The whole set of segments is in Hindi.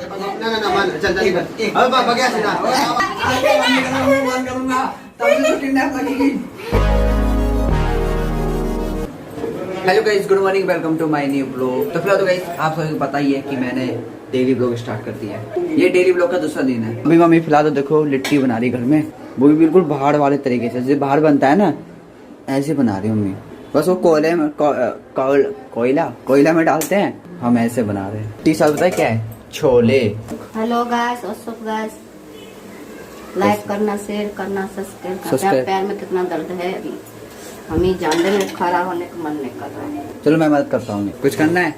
ना मान चल चल अब बगैर से ना मान करूंगा तब से किडनैप लगेगी। Hello guys, good morning, welcome to my new blog. तो फिलहाल तो गाइस आप सभी को पता ही है कि मैंने डेली ब्लॉग स्टार्ट कर दिया है। ये डेली ब्लॉग का दूसरा दिन है। अभी मम्मी फिलहाल तो देखो लिट्टी बना रही घर में, वो भी बिल्कुल बाहर वाले तरीके से, जैसे बाहर बनता है ना ऐसे बना रही मम्मी। बस वो कोयले में कोयला में डालते हैं, हम ऐसे बना रहे हैं। टी शर्ट पता है क्या है? Chole. Hello guys, WhatsApp guys, like करना, शेयर करना, सब्सक्राइब करना। पैर में कितना दर्द है अभी, हम ही जानते हैं, खड़ा होने का मन नहीं कर रहा है। चलो मैं मदद करता हूँ। कुछ करना है?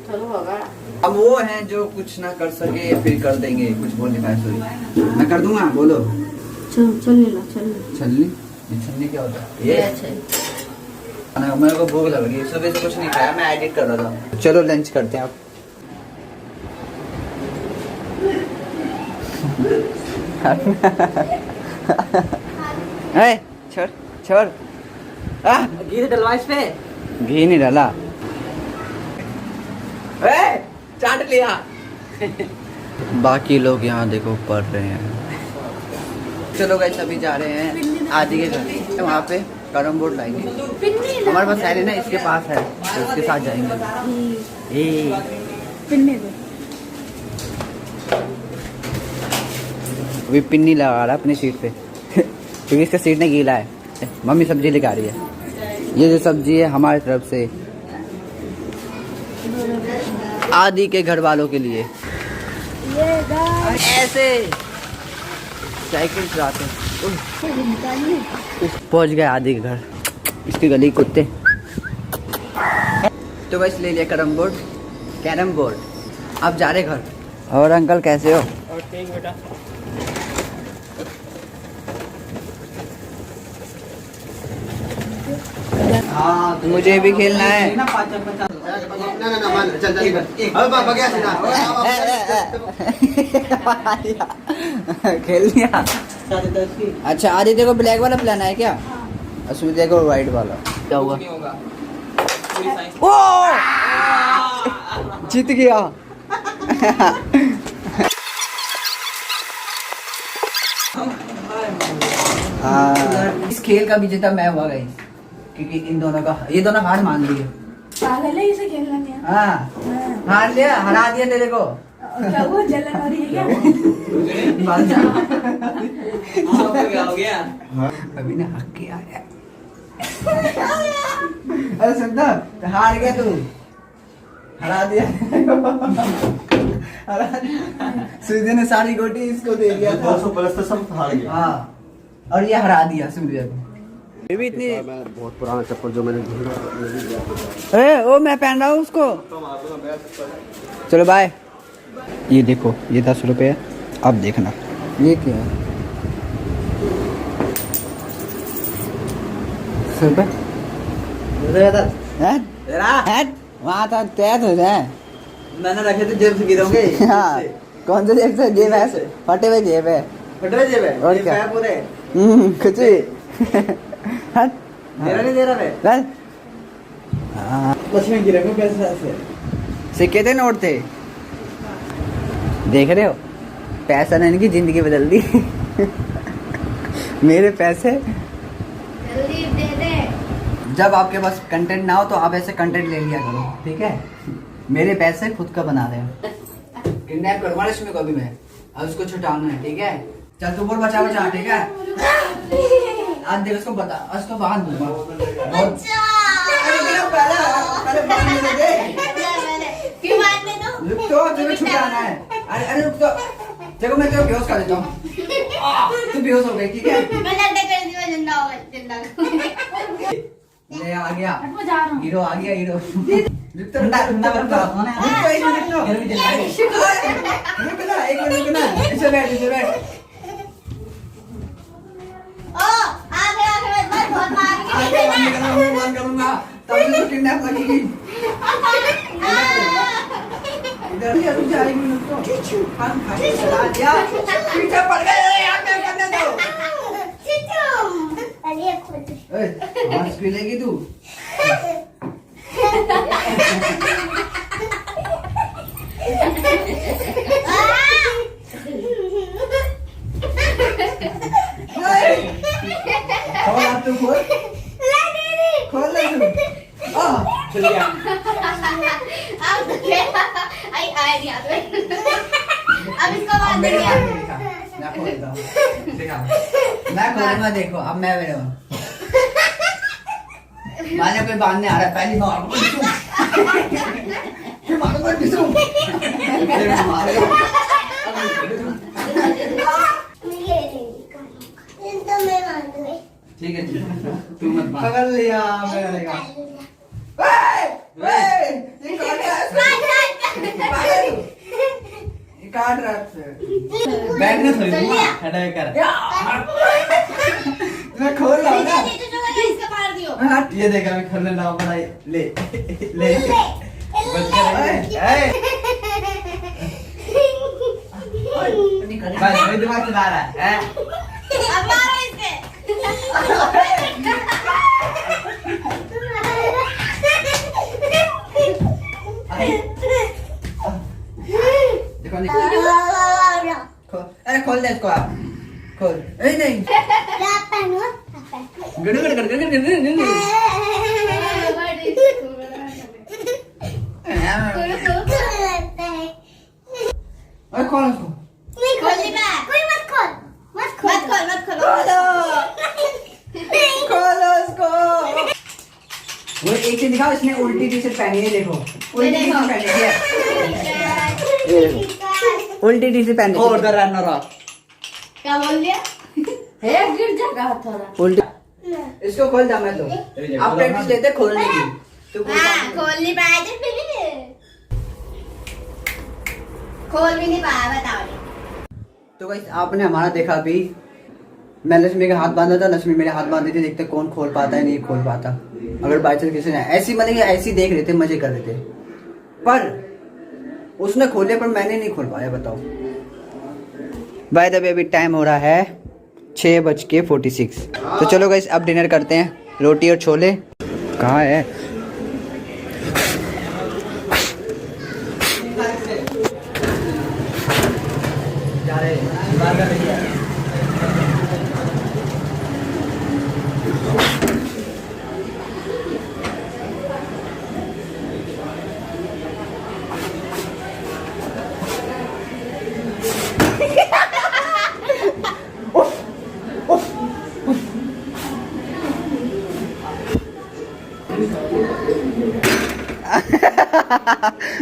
चलो होगा। अब वो है जो कुछ ना कर सके फिर कर देंगे, कुछ बोल नहीं पाए। सॉरी, मैं कर दूंगा, बोलो। छलनी क्या होता है? ये मेरे को भूख लग रही है, सुबह से कुछ नहीं खाया, मैं एडिट कर रहा था। चलो लंच करते हैं आप। छोड़ छोड़, घी डलवा इस पे। घी नहीं डाला, चाट लिया। बाकी लोग यहाँ देखो पढ़ रहे हैं। चलो गाइस अभी जा रहे हैं आदि के घर, वहाँ पे कैरम बोर्ड लाएंगे। हमारे पास है ना, इसके पास है, तो उसके साथ जाएंगे। अभी पिन्नी लगा रहा है अपनी सीट पे क्योंकि इसका सीट ने गीला है। मम्मी सब्जी लेके आ रही है। ये जो सब्जी है हमारी तरफ से आदि के घर वालों के लिए। ऐसे साइकिल चलाते हैं। पहुंच गए आदि के घर, इसकी गली कुत्ते। तो बस ले लिया कैरम बोर्ड। अब जा रहे घर। और अंकल कैसे हो? और ठीक बेटा। हाँ मुझे भी खेलना है। ना मान चल अब बगैर से ना खेल लिया। अच्छा आदित्य को ब्लैक वाला प्लान है क्या? असुविधा को व्हाइट वाला। क्या हुआ? ओ जीत गया। इस खेल का विजेता मैं हुआ गाइस, क्योंकि इन दोनों का, ये दोनों हार मान लिए। पागल है, इसे खेलना नहीं है। हाँ हार लिया, हरा दिया तेरे को। क्या हुआ, जलन हो रही है क्या? क्या हो गया? अभी ना हक किया है। अरे सुनता, हार गया तू, हरा दिया। सूर्य ने सारी गोटी इसको दे दिया था। 200 प्लस तो सब हार गया। हाँ और ये हरा दिया सूर्य को। ये भी इतनी बहुत पुराना चप्पल जो मैंने ढूंढा। ओ मैं पहन रहा हूँ उसको। चलो बाय। ये देखो, ये 10 रुपये, अब देखना ये क्या है। 10 रुपये वहाँ था तैयार हो जाए। मैंने रखे थे जेब से गिरोगे। हाँ कौन से जेब से? जेब है, फटे हुए जेब है। और क्या? पूरे कुछ भी। हट नहीं दे रहा मैं। बस में गिरेगा पैसे ऐसे। सिक्के थे, नोट थे। देख रहे हो, पैसा ने इनकी जिंदगी बदल दी। मेरे पैसे जल्दी दे दे। जब आपके पास कंटेंट ना हो तो आप ऐसे कंटेंट ले लिया करो, ठीक है? मेरे पैसे खुद का बना रहे हो। किडनैप करूंगा इसमें कभी मैं, अब उसको छुटाना है, ठीक है? चल तू बोल बचा, ठीक है? आज देख उसको बता, उसको बांध दूंगा। क्यों मारने दो? रुक तो, तुम्हें छुटाना है। अरे रुक तो, देखो मैं तेरे को बेहोश कर देता हूँ। तू बेहोश हो गई, ठीक है? मैं लड़ने कर दी, मैं जिंदा हो गई। ले आ गया मैं जा रहा हूँ। हीरो, आ गया हीरो। रुक तो, रुक ना, इसे बैठ। बहुत मार मान करूंगा तब से किडनैप लगेगी। इधर ही रुक जाएगी तो हम खाने चला दिया, पीछे पड़ गए। यार मैं करने दो। अरे खुद हंस भी लेगी तू। अब इसको बांध मेरे दिया। हाथ में दिखा, मैं खोलता हूँ, दिखा, मैं खोलूंगा, देखो अब मैं मेरे माने कोई बांधने आ रहा है, पहली बार मारो मत बिसरू। ठीक है तू मत बांध। पकड़ लिया मैंने कहा। ये काट रहा है। बैठने थोड़ी दूंगा, खड़ा कर। मैं खोल रहा हूँ ना। इसका मार दियो। ये देखा मैं खोलने लगा बड़ा ले ले बच गया। बस वही दिमाग चला रहा है। अब मारो इसके। देखो अरे खोल दे इसको आप खोल। नहीं गड़ गड़ गड़ गड़ गड़ गड़ अरे खोल उसको। खोलो उसको। वो एक चीज दिखाओ, इसने उल्टी टी शर्ट पहनी है, देखो उल्टी टी शर्ट पहनी है, उल्टी टी शर्ट पहनी है। उधर रनर आप क्या बोल दिया? गिर जाएगा थोड़ा। उल्टी इसको खोल जा। मैं तो आप प्रैक्टिस लेते खोलने की, तो खोल नहीं पाया जब खोल भी नहीं पाया, बताओ। तो गाइस आपने हमारा देखा अभी, मैं लक्ष्मी का हाथ बांधा था, लक्ष्मी मेरे हाथ बांधी थी, देखते कौन खोल पाता है नहीं खोल पाता। अगर बाई चांस किसी ने ऐसी मतलब ऐसी देख रहे थे, मजे कर रहे थे, पर उसने खोले पर मैंने नहीं खोल पाया, बताओ। बाय द वे अभी टाइम हो रहा है 6:46। तो चलो गाइस अब डिनर करते हैं, रोटी और छोले। कहाँ है?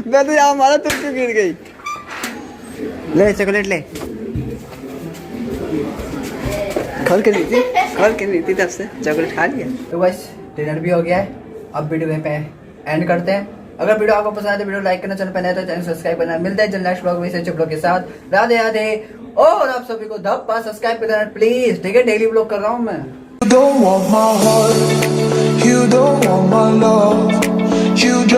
मैं तो यहाँ मारा, तुम क्यों गिर गई? ले चॉकलेट ले। खोल के दी थी तब से, चॉकलेट खा लिया। तो बस डिनर भी हो गया है, अब वीडियो पे एंड करते हैं। अगर वीडियो आपको पसंद आए तो वीडियो लाइक करना, चैनल पर नए तो चैनल सब्सक्राइब करना। मिलते हैं जल्द नेक्स्ट व्लॉग में से व्लॉग के साथ। राधे राधे। और आप सभी को धप्पा सब्सक्राइब कर देना प्लीज, ठीक है? डेली व्लॉग कर रहा हूँ मैं। You don't want my heart, you don't want my love, you